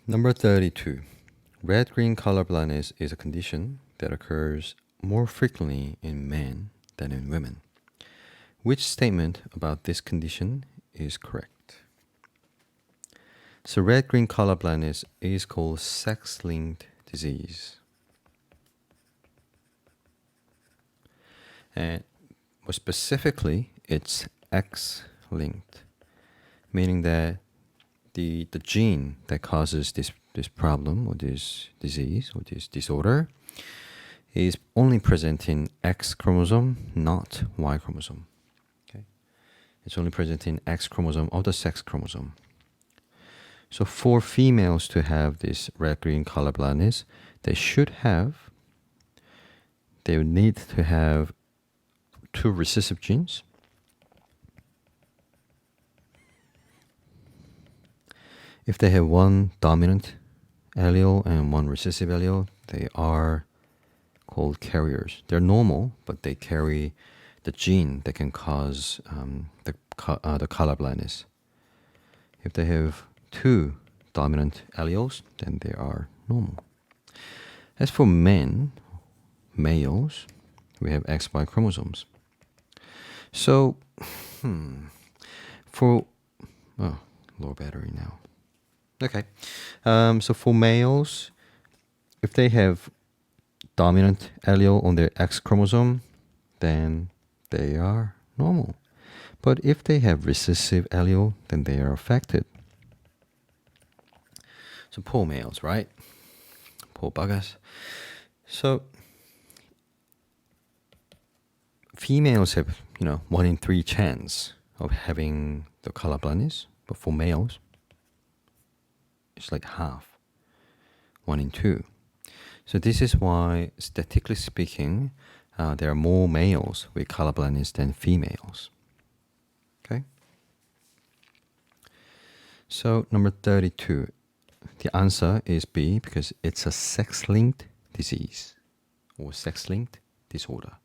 Number 32. Red-green color blindness is a condition that occurs more frequently in men than in women. Which statement about this condition is correct? So red-green color blindness is called sex-linked disease. And more specifically, it's X-linked, meaning that the gene that causes this problem or this disease or this disorder is only present in X chromosome, not Y chromosome. Okay, it's only present in X chromosome of the sex chromosome. So for females to have this red-green color blindness, they would need to have two recessive genes. If they have one dominant allele and one recessive allele, they are called carriers. They're normal, but they carry the gene that can cause the color blindness. If they have two dominant alleles, then they are normal. As for males, we have XY chromosomes. So, low battery now. Okay, so for males, if they have dominant allele on their X chromosome, then they are normal. But if they have recessive allele, then they are affected. So poor males, right? Poor buggers. So females have, 1 in 3 chance of having the color blindness, but for males, it's like half, 1 in 2. So this is why, statistically speaking, there are more males with color blindness than females. Okay. So number 32, the answer is B because it's a sex-linked disease or sex-linked disorder.